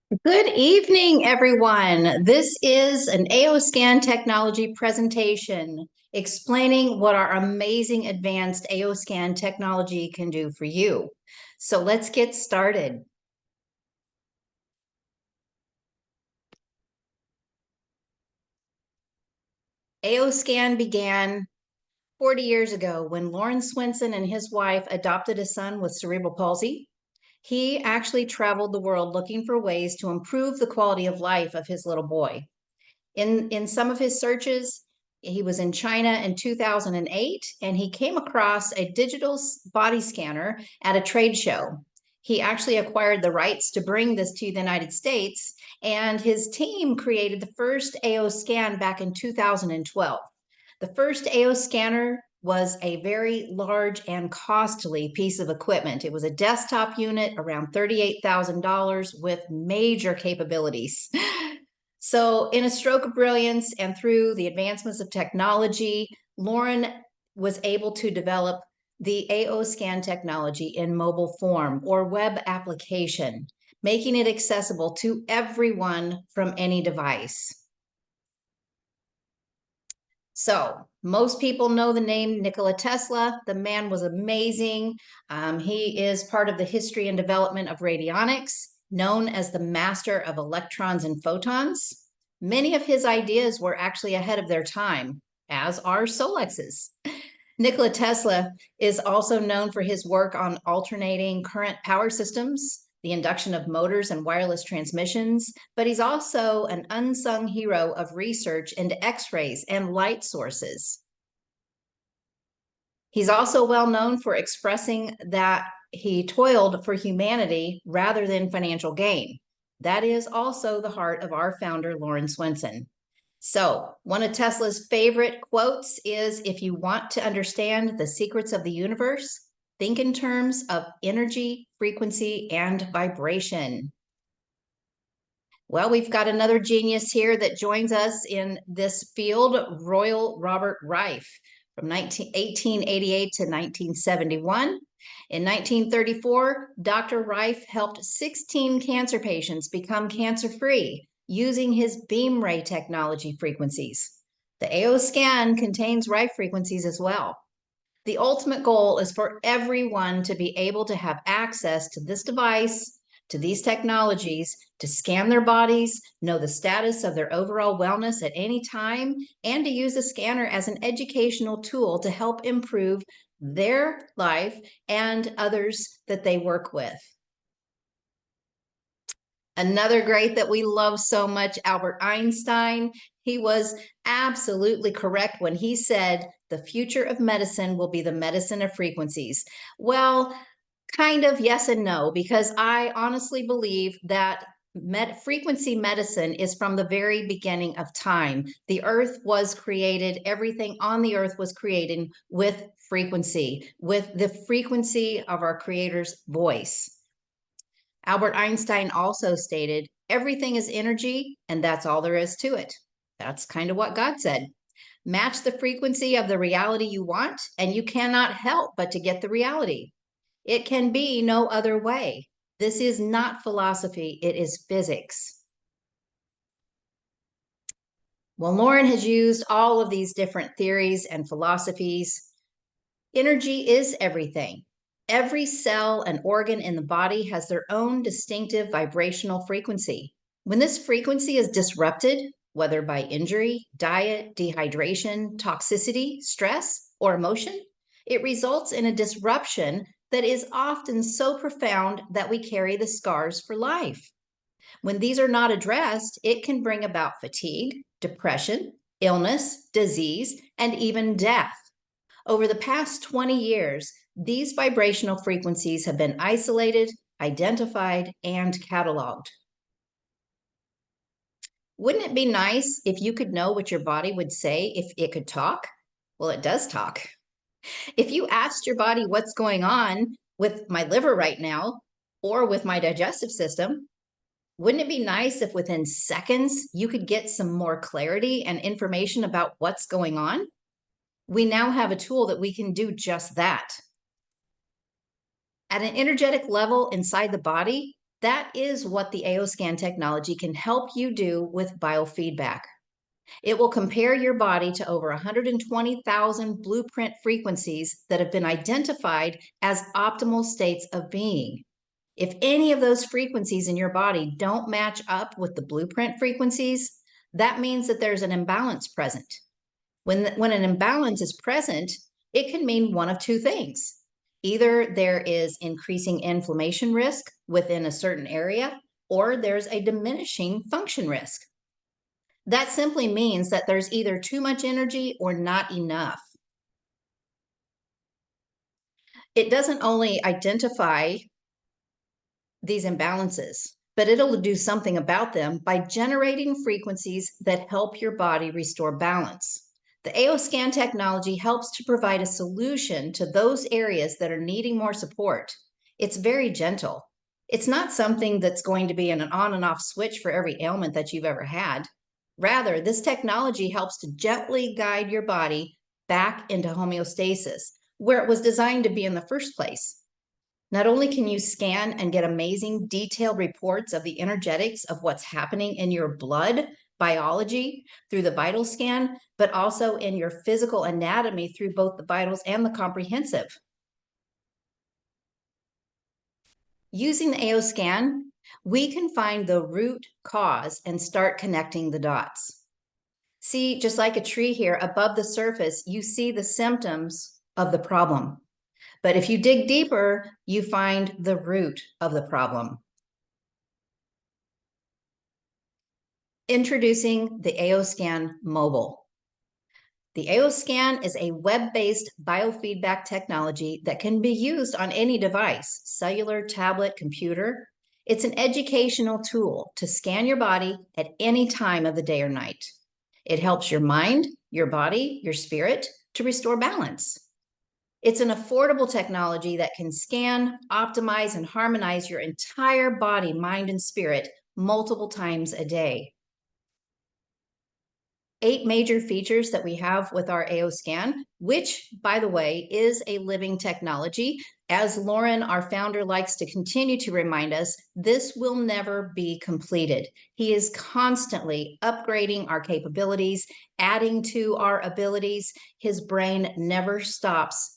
Good evening, everyone. This is an AOScan technology presentation explaining what our amazing advanced AOScan technology can do for you. So let's get started. AOScan began 40 years ago when Lawrence Swenson and his wife adopted a son with cerebral palsy. He actually traveled the world looking for ways to improve the quality of life of his little boy. In some of his searches, he was in China in 2008 and he came across a digital body scanner at a trade show. He actually acquired the rights to bring this to the United States, and his team created the first AO scan back in 2012. The first AO scanner was a very large and costly piece of equipment. It was a desktop unit around $38,000 with major capabilities. So, in a stroke of brilliance and through the advancements of technology, Lauren was able to develop the AO scan technology in mobile form or web application, making it accessible to everyone from any device. So, most people know the name Nikola Tesla. The man was amazing. He is part of the history and development of radionics, known as the master of electrons and photons. Many of his ideas were actually ahead of their time, as are Solex's. Nikola Tesla is also known for his work on alternating current power systems, the induction of motors and wireless transmissions, but he's also an unsung hero of research into X-rays and light sources. He's also well known for expressing that he toiled for humanity rather than financial gain. That is also the heart of our founder, Lawrence Swenson. So, one of Tesla's favorite quotes is, if you want to understand the secrets of the universe, think in terms of energy, frequency, and vibration. Well, we've got another genius here that joins us in this field, Royal Robert Rife, from 1888 to 1971. In 1934, Dr. Rife helped 16 cancer patients become cancer-free using his beam ray technology frequencies. The AO scan contains Rife frequencies as well. The ultimate goal is for everyone to be able to have access to this device, to these technologies, to scan their bodies, know the status of their overall wellness at any time, and to use the scanner as an educational tool to help improve their life and others that they work with. Another great that we love so much, Albert Einstein. He was absolutely correct when he said, the future of medicine will be the medicine of frequencies. Well, kind of yes and no, because I honestly believe that frequency medicine is from the very beginning of time. The earth was created, everything on the earth was created with frequency, with the frequency of our creator's voice. Albert Einstein also stated, everything is energy, and that's all there is to it. That's kind of what God said. Match the frequency of the reality you want, and you cannot help but to get the reality. It can be no other way. This is not philosophy, it is physics. Well, Lauren has used all of these different theories and philosophies. Energy is everything. Every cell and organ in the body has their own distinctive vibrational frequency. When this frequency is disrupted, whether by injury, diet, dehydration, toxicity, stress, or emotion, it results in a disruption that is often so profound that we carry the scars for life. When these are not addressed, it can bring about fatigue, depression, illness, disease, and even death. Over the past 20 years, these vibrational frequencies have been isolated, identified, and cataloged. Wouldn't it be nice if you could know what your body would say if it could talk? Well, it does talk. If you asked your body what's going on with my liver right now or with my digestive system, wouldn't it be nice if within seconds you could get some more clarity and information about what's going on? We now have a tool that we can do just that. At an energetic level inside the body, That is what the AO scan technology can help you do with biofeedback. It will compare your body to over 120,000 blueprint frequencies that have been identified as optimal states of being. If any of those frequencies in your body don't match up with the blueprint frequencies, that means that there's an imbalance present. When an imbalance is present, it can mean one of two things. Either there is increasing inflammation risk within a certain area, or there's a diminishing function risk. That simply means that there's either too much energy or not enough. It doesn't only identify these imbalances, but it'll do something about them by generating frequencies that help your body restore balance. The AO scan technology helps to provide a solution to those areas that are needing more support. It's very gentle. It's not something that's going to be an on and off switch for every ailment that you've ever had. Rather, this technology helps to gently guide your body back into homeostasis, where it was designed to be in the first place. Not only can you scan and get amazing detailed reports of the energetics of what's happening in your blood biology through the vital scan, but also in your physical anatomy through both the vitals and the comprehensive. Using the AO scan, we can find the root cause and start connecting the dots. See, just like a tree here above the surface, you see the symptoms of the problem. But if you dig deeper, you find the root of the problem. Introducing the AO Scan Mobile. The AO Scan is a web-based biofeedback technology that can be used on any device, cellular, tablet, computer. It's an educational tool to scan your body at any time of the day or night. It helps your mind, your body, your spirit to restore balance. It's an affordable technology that can scan, optimize, and harmonize your entire body, mind, and spirit multiple times a day. 8 major features that we have with our AO scan, which, by the way, is a living technology. As Lauren, our founder, likes to continue to remind us, this will never be completed. He is constantly upgrading our capabilities, adding to our abilities. His brain never stops.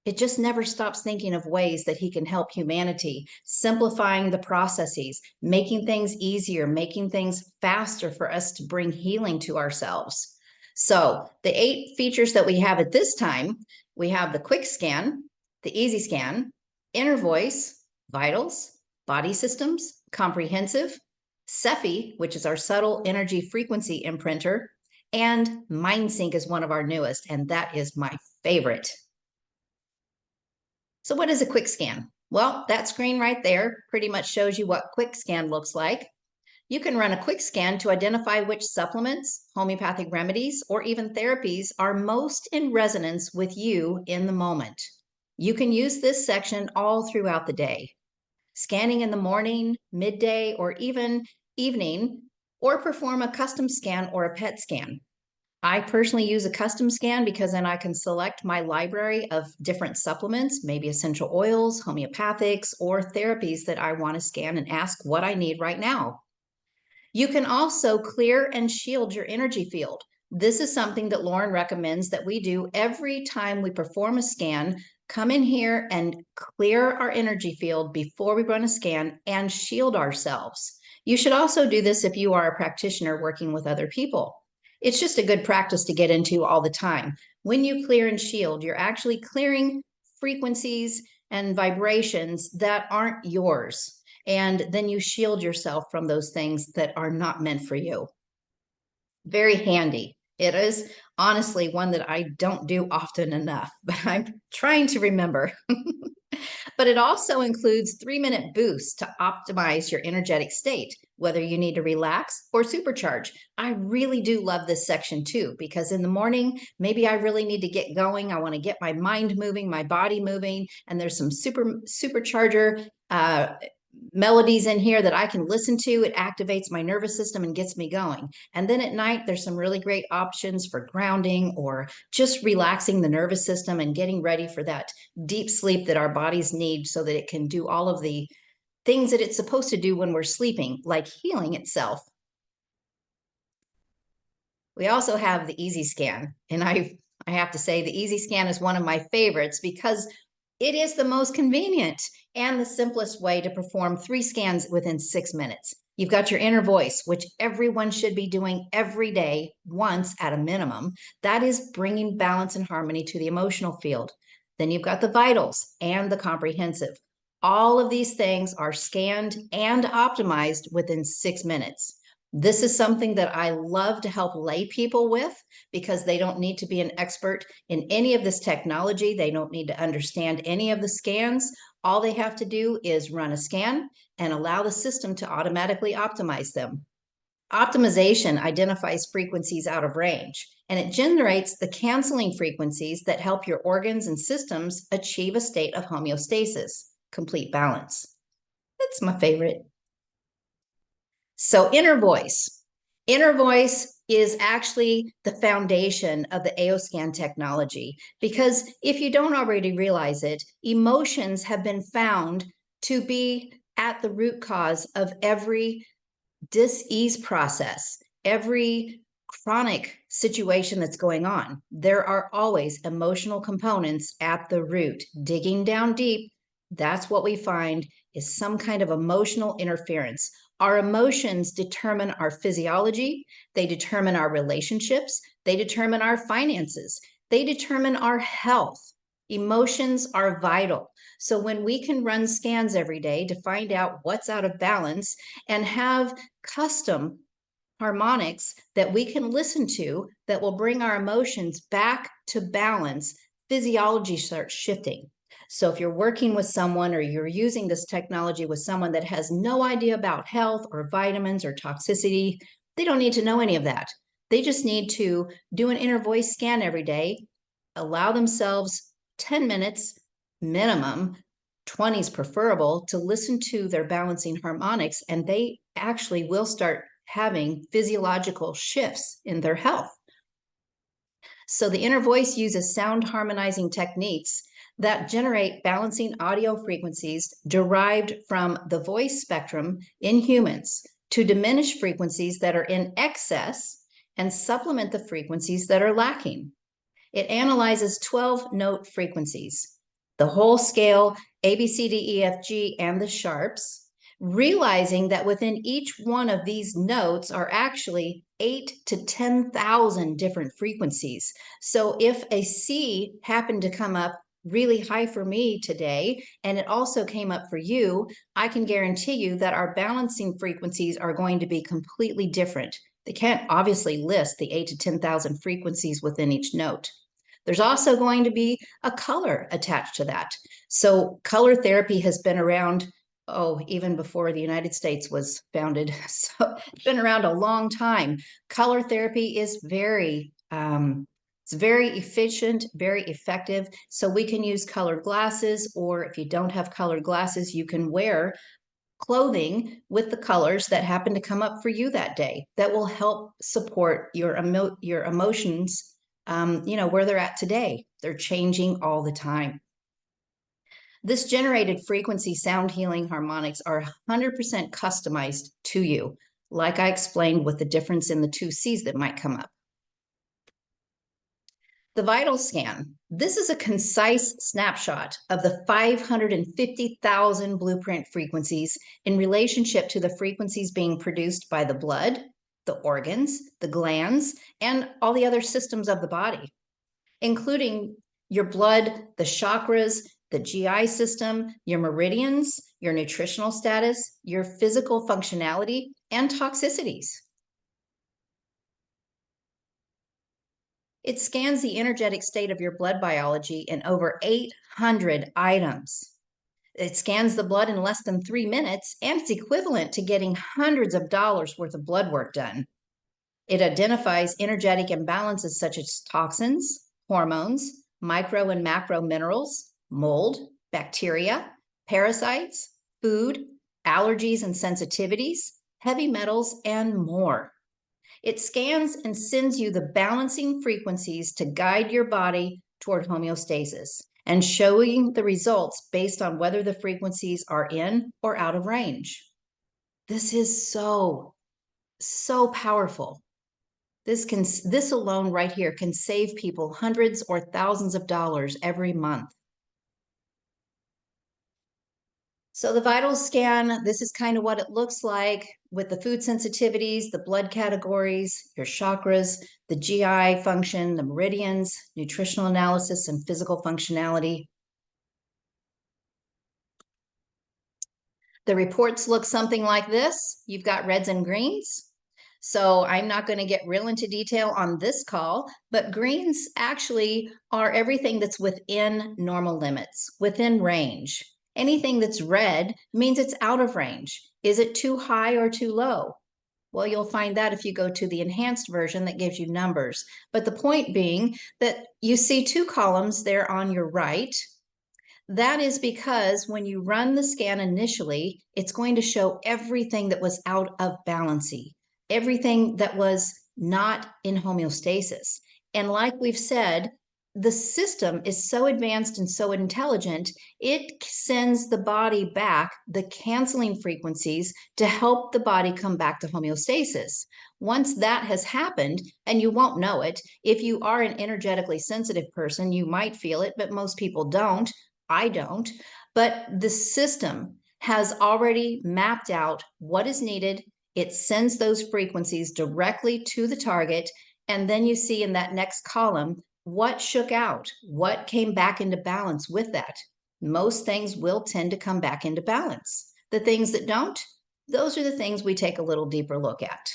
It just never stops thinking of ways that he can help humanity, simplifying the processes, making things easier, making things faster for us to bring healing to ourselves. So the 8 features that we have at this time, we have the quick scan, the easy scan, inner voice, vitals, body systems, comprehensive, Sephy, which is our subtle energy frequency imprinter, and MindSync is one of our newest, and that is my favorite. So what is a quick scan? Well, that screen right there pretty much shows you what quick scan looks like. You can run a quick scan to identify which supplements, homeopathic remedies, or even therapies are most in resonance with you in the moment. You can use this section all throughout the day. Scanning in the morning, midday, or even evening, or perform a custom scan or a PET scan. I personally use a custom scan because then I can select my library of different supplements, maybe essential oils, homeopathics, or therapies that I want to scan and ask what I need right now. You can also clear and shield your energy field. This is something that Lauren recommends that we do every time we perform a scan. Come in here and clear our energy field before we run a scan and shield ourselves. You should also do this if you are a practitioner working with other people. It's just a good practice to get into all the time. When you clear and shield, you're actually clearing frequencies and vibrations that aren't yours. And then you shield yourself from those things that are not meant for you. Very handy. It is honestly one that I don't do often enough, but I'm trying to remember. But it also includes 3-minute boosts to optimize your energetic state, whether you need to relax or supercharge. I really do love this section too, because in the morning, maybe I really need to get going. I want to get my mind moving, my body moving, and there's some supercharger melodies in here that I can listen to. It activates my nervous system and gets me going. And then at night, there's some really great options for grounding or just relaxing the nervous system and getting ready for that deep sleep that our bodies need so that it can do all of the things that it's supposed to do when we're sleeping, like healing itself. We also have the Easy Scan, and I have to say the Easy Scan is one of my favorites because it is the most convenient and the simplest way to perform 3 scans within 6 minutes. You've got your inner voice, which everyone should be doing every day, once at a minimum. That is bringing balance and harmony to the emotional field. Then you've got the vitals and the comprehensive. All of these things are scanned and optimized within 6 minutes. This is something that I love to help lay people with because they don't need to be an expert in any of this technology. They don't need to understand any of the scans. All they have to do is run a scan and allow the system to automatically optimize them. Optimization identifies frequencies out of range, and it generates the canceling frequencies that help your organs and systems achieve a state of homeostasis, complete balance. That's my favorite. So inner voice. Inner voice is actually the foundation of the AOScan technology because if you don't already realize it, emotions have been found to be at the root cause of every dis-ease process, every chronic situation that's going on. There are always emotional components at the root. Digging down deep, that's what we find is some kind of emotional interference. Our emotions determine our physiology, they determine our relationships, they determine our finances, they determine our health. Emotions are vital. So when we can run scans every day to find out what's out of balance and have custom harmonics that we can listen to that will bring our emotions back to balance, physiology starts shifting. So if you're working with someone or you're using this technology with someone that has no idea about health or vitamins or toxicity, they don't need to know any of that. They just need to do an inner voice scan every day, allow themselves 10 minutes minimum, 20 is preferable, to listen to their balancing harmonics, and they actually will start having physiological shifts in their health. So the inner voice uses sound harmonizing techniques that generate balancing audio frequencies derived from the voice spectrum in humans to diminish frequencies that are in excess and supplement the frequencies that are lacking. It analyzes 12 note frequencies, the whole scale, A, B, C, D, E, F, G, and the sharps, realizing that within each one of these notes are actually 8 to 10,000 different frequencies. So if a C happened to come up really high for me today, and it also came up for you, I can guarantee you that our balancing frequencies are going to be completely different. They can't obviously list the 8 to 10,000 frequencies within each note. There's also going to be a color attached to that. So color therapy has been around, even before the United States was founded. So it's been around a long time. Color therapy is it's very efficient, very effective. So we can use colored glasses, or if you don't have colored glasses, you can wear clothing with the colors that happen to come up for you that day that will help support your emotions, where they're at today. They're changing all the time. This generated frequency sound healing harmonics are 100% customized to you, like I explained with the difference in the 2 C's that might come up. The vital scan. This is a concise snapshot of the 550,000 blueprint frequencies in relationship to the frequencies being produced by the blood, the organs, the glands, and all the other systems of the body, including your blood, the chakras, the GI system, your meridians, your nutritional status, your physical functionality, and toxicities. It scans the energetic state of your blood biology in over 800 items. It scans the blood in less than 3 minutes, and it's equivalent to getting hundreds of dollars worth of blood work done. It identifies energetic imbalances such as toxins, hormones, micro and macro minerals, mold, bacteria, parasites, food, allergies and sensitivities, heavy metals, and more. It scans and sends you the balancing frequencies to guide your body toward homeostasis. and showing the results based on whether the frequencies are in or out of range. This is so powerful. This alone right here can save people hundreds or thousands of dollars every month. So the vital scan, this is kind of what it looks like with the food sensitivities, the blood categories, your chakras, the GI function, the meridians, nutritional analysis, and physical functionality. The reports look something like this. You've got reds and greens. So I'm not going to get real into detail on this call, but greens actually are everything that's within normal limits, within range. Anything that's red means it's out of range. Is it too high or too low? Well, you'll find that if you go to the enhanced version that gives you numbers. But the point being that you see two columns there on your right. That is because when you run the scan initially, it's going to show everything that was out of balance, everything that was not in homeostasis. And like we've said, the system is so advanced and so intelligent, it sends the body back the canceling frequencies to help the body come back to homeostasis. Once that has happened, and you won't know it, if you are an energetically sensitive person, you might feel it, but most people don't. I don't. But the system has already mapped out what is needed. It sends those frequencies directly to the target. And then you see in that next column what shook out, what came back into balance with that. Most things will tend to come back into balance. The things that don't, those are the things we take a little deeper look at.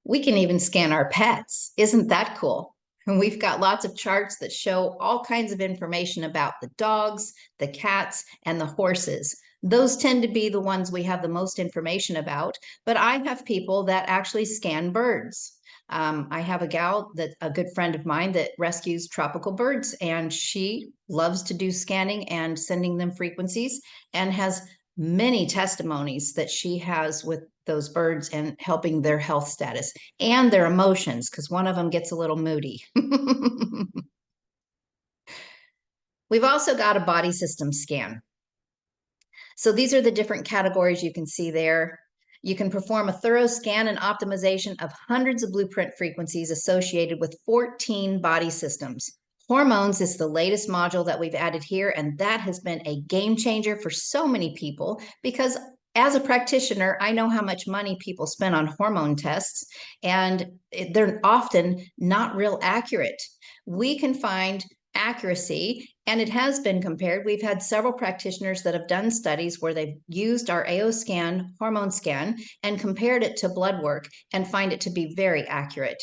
We can even scan our pets. Isn't that cool? And we've got lots of charts that show all kinds of information about the dogs, the cats, and the horses. Those tend to be the ones we have the most information about, but I have people that actually scan birds. I have a gal that a good friend of mine that rescues tropical birds, and she loves to do scanning and sending them frequencies and has many testimonies that she has with those birds and helping their health status and their emotions, because one of them gets a little moody. We've also got a body system scan. So these are the different categories you can see there. You can perform a thorough scan and optimization of hundreds of blueprint frequencies associated with 14 body systems. Hormones is the latest module that we've added here, and that has been a game changer for so many people because as a practitioner, I know how much money people spend on hormone tests, and they're often not real accurate. We can find accuracy, and it has been compared. We've had several practitioners that have done studies where they've used our AO scan, hormone scan, and compared it to blood work and find it to be very accurate.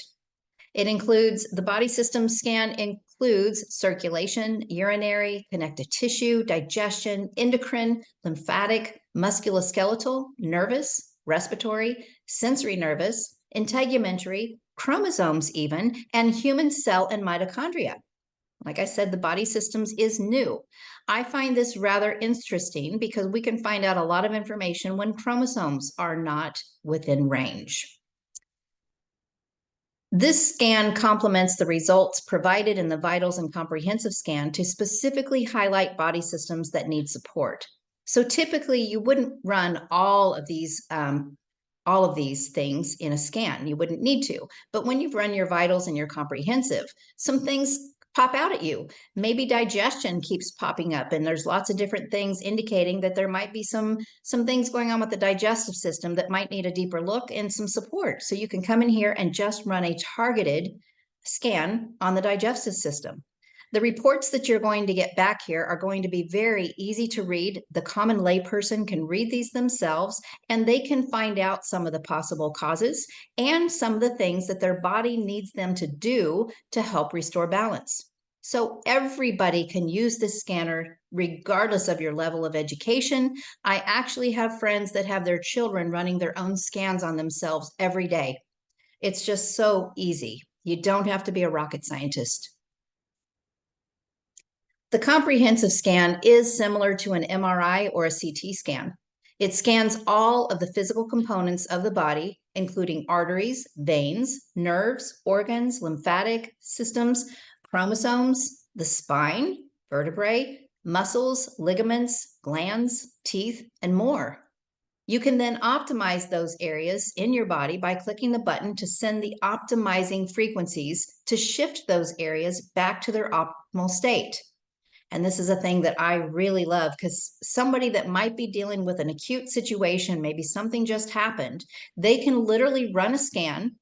It includes the body system scan includes circulation, urinary, connective tissue, digestion, endocrine, lymphatic, musculoskeletal, nervous, respiratory, sensory nervous, integumentary, chromosomes even, and human cell and mitochondria. Like I said, the body systems is new. I find this rather interesting because we can find out a lot of information when chromosomes are not within range. This scan complements the results provided in the Vitals and Comprehensive scan to specifically highlight body systems that need support. So typically you wouldn't run all of these things in a scan. You wouldn't need to. But when you've run your Vitals and your Comprehensive, some things pop out at you. Maybe digestion keeps popping up, and there's lots of different things indicating that there might be some things going on with the digestive system that might need a deeper look and some support. So you can come in here and just run a targeted scan on the digestive system. The reports that you're going to get back here are going to be very easy to read. The common layperson can read these themselves, and they can find out some of the possible causes and some of the things that their body needs them to do to help restore balance. So everybody can use this scanner regardless of your level of education. I actually have friends that have their children running their own scans on themselves every day. It's just so easy. You don't have to be a rocket scientist. The comprehensive scan is similar to an MRI or a CT scan. It scans all of the physical components of the body, including arteries, veins, nerves, organs, lymphatic systems, chromosomes, the spine, vertebrae, muscles, ligaments, glands, teeth, and more. You can then optimize those areas in your body by clicking the button to send the optimizing frequencies to shift those areas back to their optimal state. And this is a thing that I really love because somebody that might be dealing with an acute situation, maybe something just happened, they can literally run a scan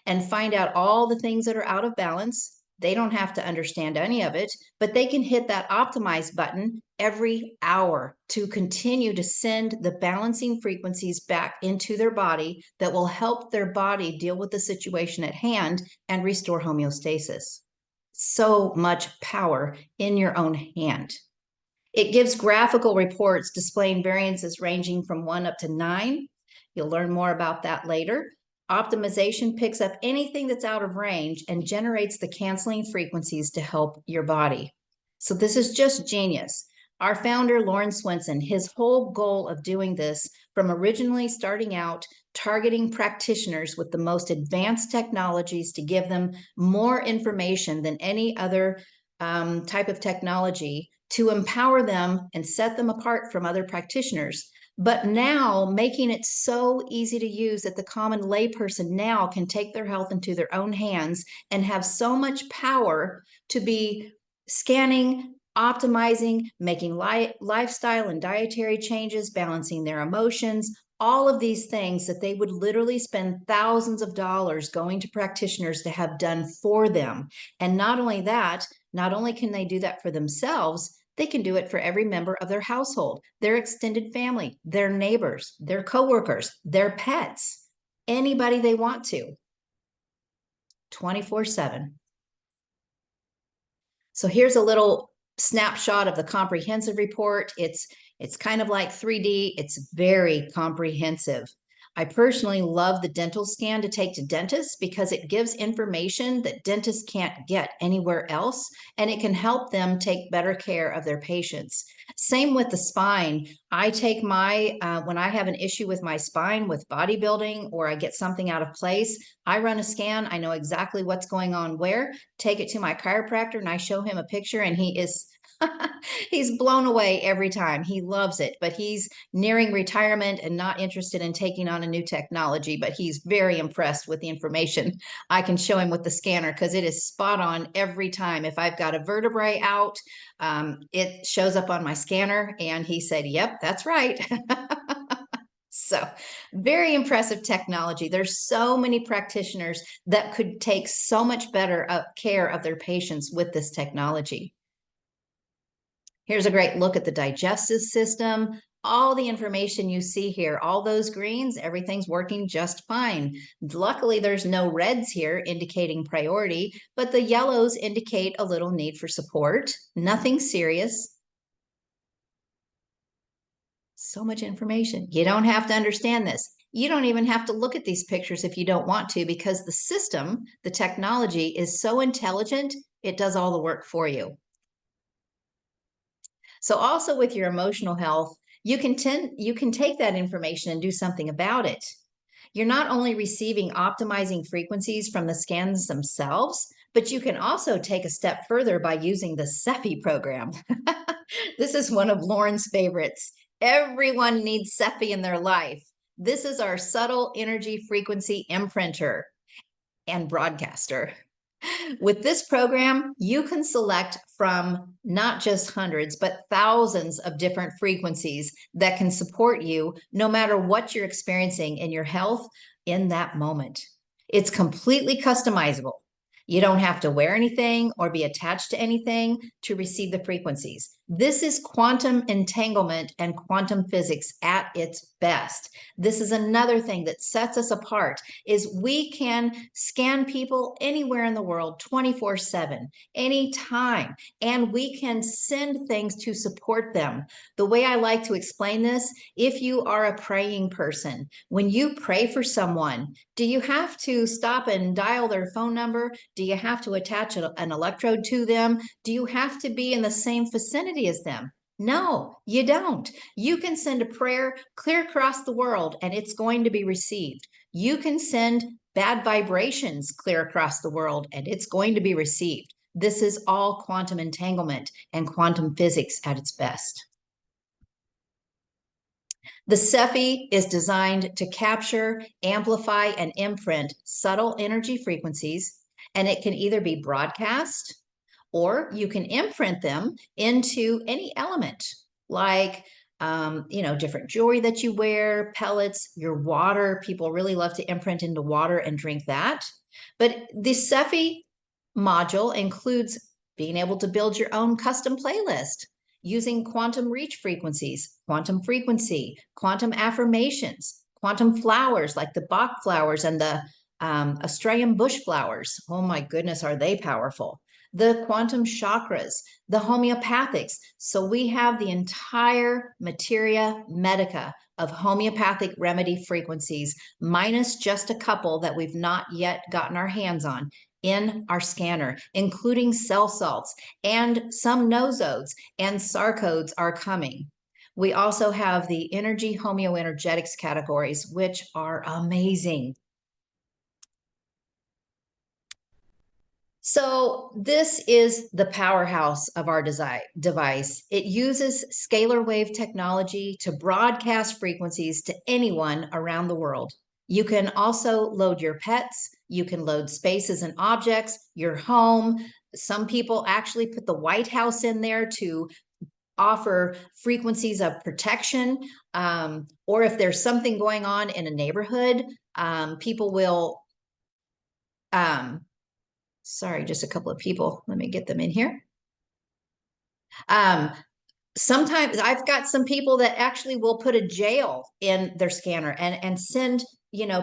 and find out all the things that are out of balance. They don't have to understand any of it, but they can hit that optimize button every hour to continue to send the balancing frequencies back into their body that will help their body deal with the situation at hand and restore homeostasis. So much power in your own hand. It gives graphical reports displaying variances ranging from 1 up to 9. You'll learn more about that later. Optimization picks up anything that's out of range and generates the canceling frequencies to help your body. So this is just genius. Our founder, Lauren Swenson, his whole goal of doing this, from originally starting out targeting practitioners with the most advanced technologies to give them more information than any other type of technology, to empower them and set them apart from other practitioners. But now making it so easy to use that the common layperson now can take their health into their own hands and have so much power to be scanning, optimizing, making lifestyle and dietary changes, balancing their emotions, all of these things that they would literally spend thousands of dollars going to practitioners to have done for them. And not only that, not only can they do that for themselves, they can do it for every member of their household, their extended family, their neighbors, their coworkers, their pets, anybody they want to, 24/7. So here's a little snapshot of the comprehensive report. It's kind of like 3D. It's very comprehensive. I personally love the dental scan to take to dentists because it gives information that dentists can't get anywhere else, and it can help them take better care of their patients. Same with the spine. I take my, when I have an issue with my spine with bodybuilding or I get something out of place, I run a scan. I know exactly what's going on where, take it to my chiropractor and I show him a picture and he is he's blown away every time. He loves it, but he's nearing retirement and not interested in taking on a new technology, but he's very impressed with the information I can show him with the scanner because it is spot on every time. If I've got a vertebrae out, it shows up on my scanner and he said, yep, that's right. So very impressive technology. There's so many practitioners that could take so much better care of their patients with this technology. Here's a great look at the digestive system. All the information you see here, all those greens, everything's working just fine. Luckily, there's no reds here indicating priority, but the yellows indicate a little need for support. Nothing serious. So much information. You don't have to understand this. You don't even have to look at these pictures if you don't want to, because the system, the technology is so intelligent, it does all the work for you. So also with your emotional health, you can take that information and do something about it. You're not only receiving optimizing frequencies from the scans themselves, but you can also take a step further by using the Sephy program. This is one of Lauren's favorites. Everyone needs Sephy in their life. This is our subtle energy frequency imprinter and broadcaster. With this program, you can select from not just hundreds, but thousands of different frequencies that can support you no matter what you're experiencing in your health in that moment. It's completely customizable. You don't have to wear anything or be attached to anything to receive the frequencies. This is quantum entanglement and quantum physics at its best. This is another thing that sets us apart, is we can scan people anywhere in the world 24/7, anytime, and we can send things to support them. The way I like to explain this, if you are a praying person, when you pray for someone, do you have to stop and dial their phone number? Do you have to attach an electrode to them? Do you have to be in the same vicinity as them? No, you don't. You can send a prayer clear across the world and it's going to be received. You can send bad vibrations clear across the world and it's going to be received. This is all quantum entanglement and quantum physics at its best. The Sephy is designed to capture, amplify, and imprint subtle energy frequencies, and it can either be broadcast or you can imprint them into any element, like different jewelry that you wear, pellets, your water. People really love to imprint into water and drink that. But the Sephy module includes being able to build your own custom playlist using quantum reach frequencies, quantum frequency, quantum affirmations, quantum flowers like the Bach flowers and the Australian bush flowers. Oh my goodness, are they powerful? The quantum chakras, the homeopathics. So we have the entire materia medica of homeopathic remedy frequencies, minus just a couple that we've not yet gotten our hands on in our scanner, including cell salts and some nosodes and sarcodes are coming. We also have the energy homeoenergetics categories, which are amazing. So this is the powerhouse of our device. It uses scalar wave technology to broadcast frequencies to anyone around the world. You can also load your pets. You can load spaces and objects, your home. Some people actually put the White House in there to offer frequencies of protection. Or if there's something going on in a neighborhood, people will sorry, just a couple of people. Let me get them in here. Sometimes I've got some people that actually will put a jail in their scanner and send,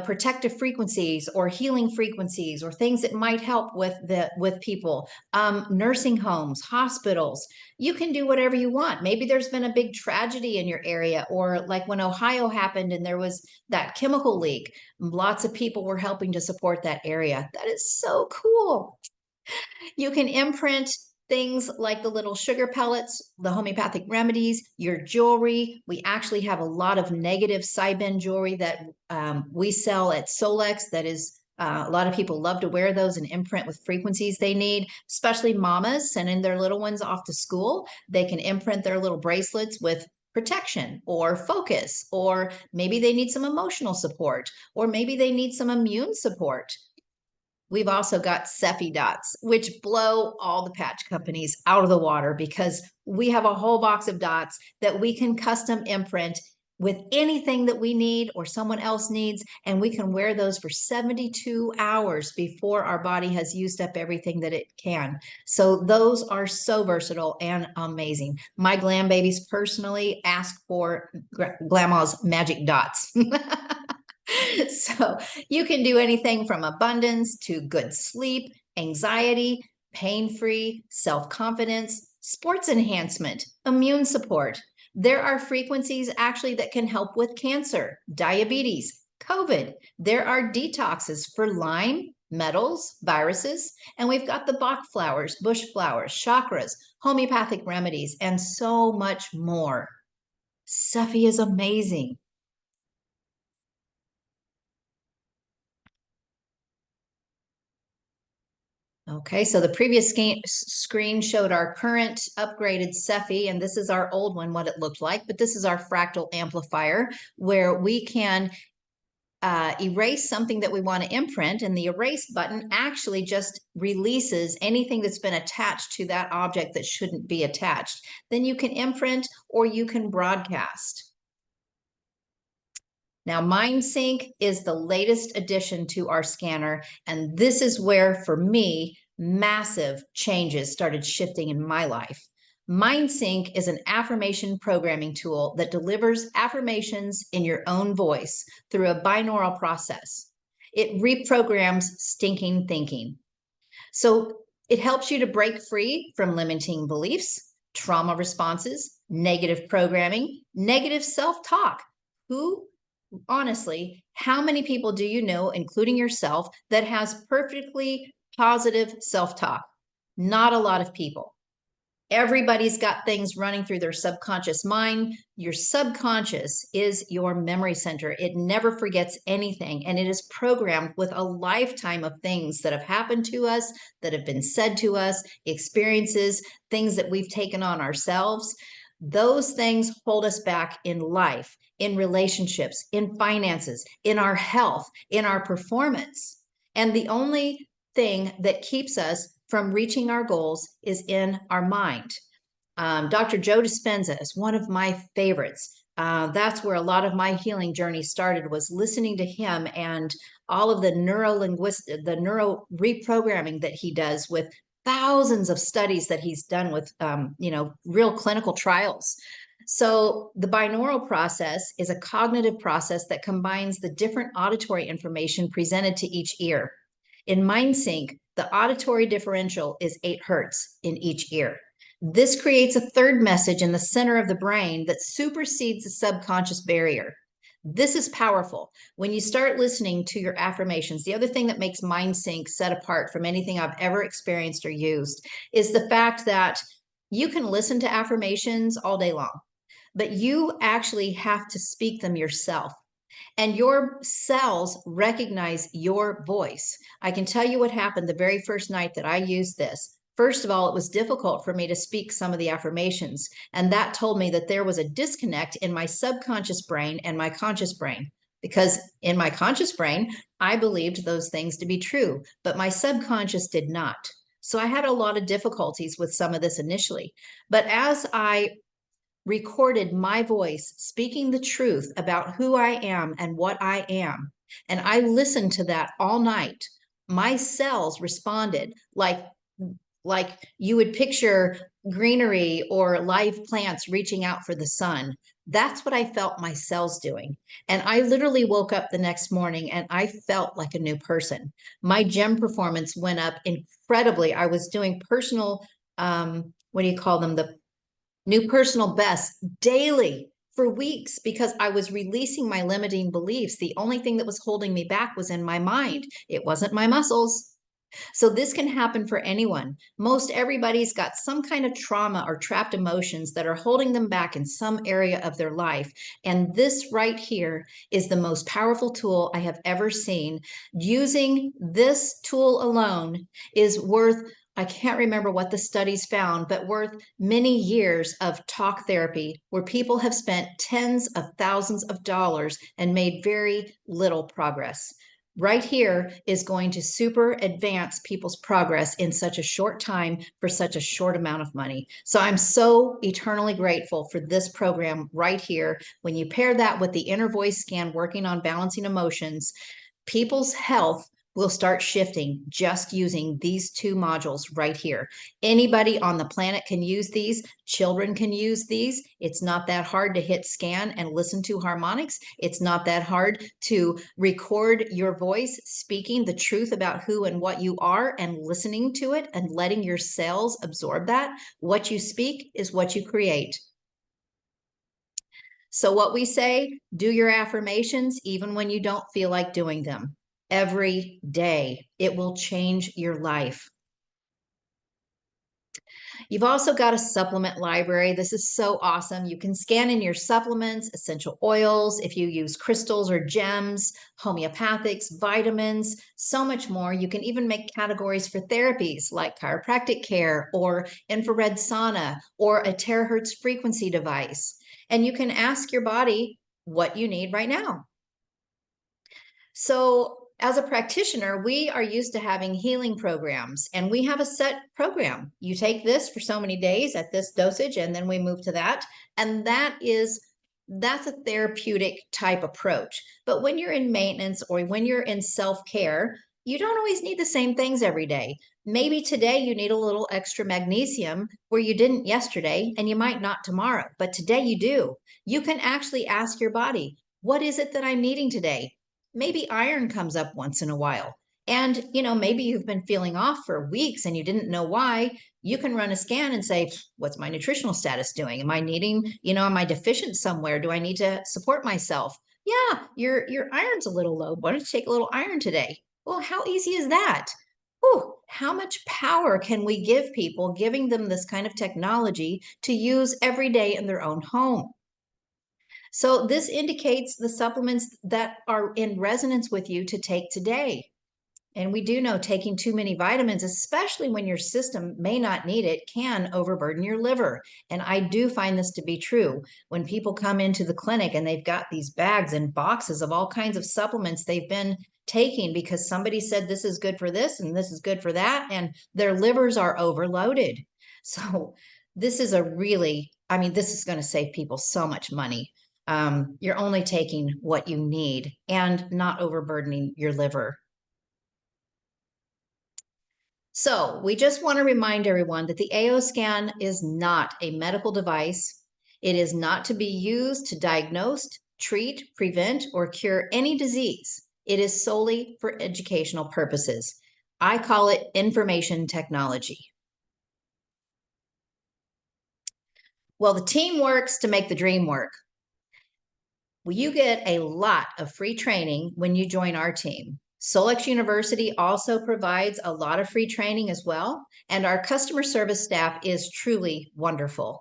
protective frequencies or healing frequencies or things that might help with people. Nursing homes, hospitals. You can do whatever you want. Maybe there's been a big tragedy in your area, or like when Ohio happened and there was that chemical leak. Lots of people were helping to support that area. That is so cool. You can imprint things like the little sugar pellets, the homeopathic remedies, your jewelry. We actually have a lot of negative Cybin jewelry that we sell at Solex. That is, a lot of people love to wear those and imprint with frequencies they need, especially mamas sending their little ones off to school. They can imprint their little bracelets with protection or focus, or maybe they need some emotional support, or maybe they need some immune support. We've also got Sephy dots, which blow all the patch companies out of the water because we have a whole box of dots that we can custom imprint with anything that we need or someone else needs, and we can wear those for 72 hours before our body has used up everything that it can. So those are so versatile and amazing. My glam babies personally ask for Grandma's magic dots. So you can do anything from abundance to good sleep, anxiety, pain-free, self-confidence, sports enhancement, immune support. There are frequencies actually that can help with cancer, diabetes, COVID. There are detoxes for Lyme, metals, viruses, and we've got the Bach flowers, bush flowers, chakras, homeopathic remedies, and so much more. Sephy is amazing. Okay, so the previous screen showed our current upgraded Sephy, and this is our old one, what it looked like, but this is our fractal amplifier where we can erase something that we want to imprint, and the erase button actually just releases anything that's been attached to that object that shouldn't be attached. Then you can imprint or you can broadcast. Now, MindSync is the latest addition to our scanner, and this is where, for me, massive changes started shifting in my life. MindSync is an affirmation programming tool that delivers affirmations in your own voice through a binaural process. It reprograms stinking thinking. So it helps you to break free from limiting beliefs, trauma responses, negative programming, negative self-talk. Honestly, how many people do you know, including yourself, that has perfectly positive self-talk? Not a lot of people. Everybody's got things running through their subconscious mind. Your subconscious is your memory center. It never forgets anything, and it is programmed with a lifetime of things that have happened to us, that have been said to us, experiences, things that we've taken on ourselves. Those things hold us back in life, in relationships, in finances, in our health, in our performance. And the only thing that keeps us from reaching our goals is in our mind. Dr. Joe Dispenza is one of my favorites. That's where a lot of my healing journey started, was listening to him and all of the the neuro reprogramming that he does with thousands of studies that he's done with, real clinical trials. So the binaural process is a cognitive process that combines the different auditory information presented to each ear. In MindSync, the auditory differential is 8 hertz in each ear. This creates a third message in the center of the brain that supersedes the subconscious barrier. This is powerful. When you start listening to your affirmations, the other thing that makes MindSync set apart from anything I've ever experienced or used is the fact that you can listen to affirmations all day long, but you actually have to speak them yourself. And your cells recognize your voice. I can tell you what happened the very first night that I used this. First of all, it was difficult for me to speak some of the affirmations, and that told me that there was a disconnect in my subconscious brain and my conscious brain. Because in my conscious brain, I believed those things to be true, but my subconscious did not. So I had a lot of difficulties with some of this initially. But as I recorded my voice speaking the truth about who I am and what I am, and I listened to that all night, my cells responded like you would picture greenery or live plants reaching out for the sun. That's what I felt my cells doing. And I literally woke up the next morning and I felt like a new person. My gym performance went up incredibly. I was doing personal, what do you call them? The new personal best daily for weeks because I was releasing my limiting beliefs. The only thing that was holding me back was in my mind. It wasn't my muscles. So this can happen for anyone. Most everybody's got some kind of trauma or trapped emotions that are holding them back in some area of their life. And this right here is the most powerful tool I have ever seen. Using this tool alone is worth, I can't remember what the studies found, but worth many years of talk therapy where people have spent tens of thousands of dollars and made very little progress. Right here is going to super advance people's progress in such a short time for such a short amount of money. So I'm so eternally grateful for this program right here. When you pair that with the inner voice scan working on balancing emotions, people's health will start shifting just using these 2 modules right here. Anybody on the planet can use these. Children can use these. It's not that hard to hit scan and listen to harmonics. It's not that hard to record your voice speaking the truth about who and what you are and listening to it and letting your cells absorb that. What you speak is what you create. So what we say, do your affirmations even when you don't feel like doing them. Every day, it will change your life. You've also got a supplement library. This is so awesome. You can scan in your supplements, essential oils, if you use crystals or gems, homeopathics, vitamins, so much more. You can even make categories for therapies like chiropractic care or infrared sauna or a terahertz frequency device. And you can ask your body what you need right now. So, as a practitioner, we are used to having healing programs, and we have a set program. You take this for so many days at this dosage, and then we move to that. And that's a therapeutic type approach. But when you're in maintenance or when you're in self-care, you don't always need the same things every day. Maybe today you need a little extra magnesium where you didn't yesterday, and you might not tomorrow, but today you do. You can actually ask your body, what is it that I'm needing today? Maybe iron comes up once in a while. And, maybe you've been feeling off for weeks and you didn't know why. You can run a scan and say, what's my nutritional status doing? Am I needing, am I deficient somewhere? Do I need to support myself? Yeah, your iron's a little low. Why don't you take a little iron today? Well, how easy is that? Whew, how much power can we give people, giving them this kind of technology to use every day in their own home? So this indicates the supplements that are in resonance with you to take today. And we do know taking too many vitamins, especially when your system may not need it, can overburden your liver. And I do find this to be true. When people come into the clinic and they've got these bags and boxes of all kinds of supplements they've been taking because somebody said this is good for this and this is good for that, and their livers are overloaded. So this is a really, I mean, this is going to save people so much money. You're only taking what you need and not overburdening your liver. So we just want to remind everyone that the AO scan is not a medical device. It is not to be used to diagnose, treat, prevent, or cure any disease. It is solely for educational purposes. I call it information technology. Well, the team works to make the dream work. Well, you get a lot of free training when you join our team. Solex University also provides a lot of free training as well, and our customer service staff is truly wonderful.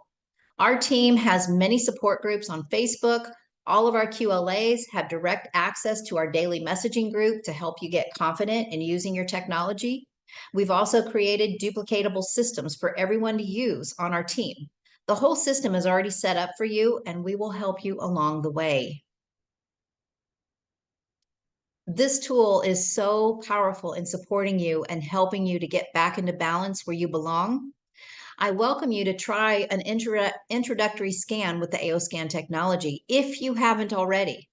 Our team has many support groups on Facebook. All of our QLAs have direct access to our daily messaging group to help you get confident in using your technology. We've also created duplicatable systems for everyone to use on our team. The whole system is already set up for you, and we will help you along the way. This tool is so powerful in supporting you and helping you to get back into balance where you belong. I welcome you to try an introductory scan with the AO Scan technology if you haven't already.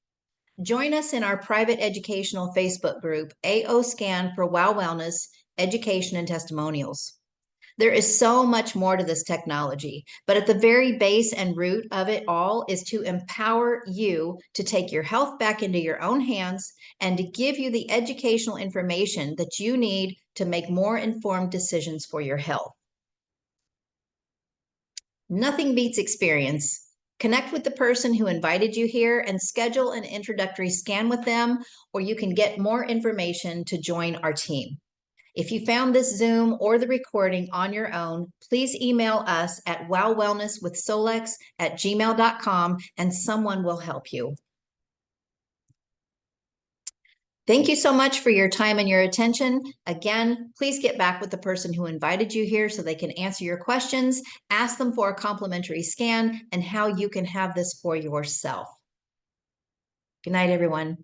Join us in our private educational Facebook group, AO Scan for WOW Wellness, Education and Testimonials. There is so much more to this technology, but at the very base and root of it all is to empower you to take your health back into your own hands and to give you the educational information that you need to make more informed decisions for your health. Nothing beats experience. Connect with the person who invited you here and schedule an introductory scan with them, or you can get more information to join our team. If you found this Zoom or the recording on your own, please email us at wowwellnesswithsolex@gmail.com and someone will help you. Thank you so much for your time and your attention. Again, please get back with the person who invited you here so they can answer your questions, ask them for a complimentary scan, and how you can have this for yourself. Good night, everyone.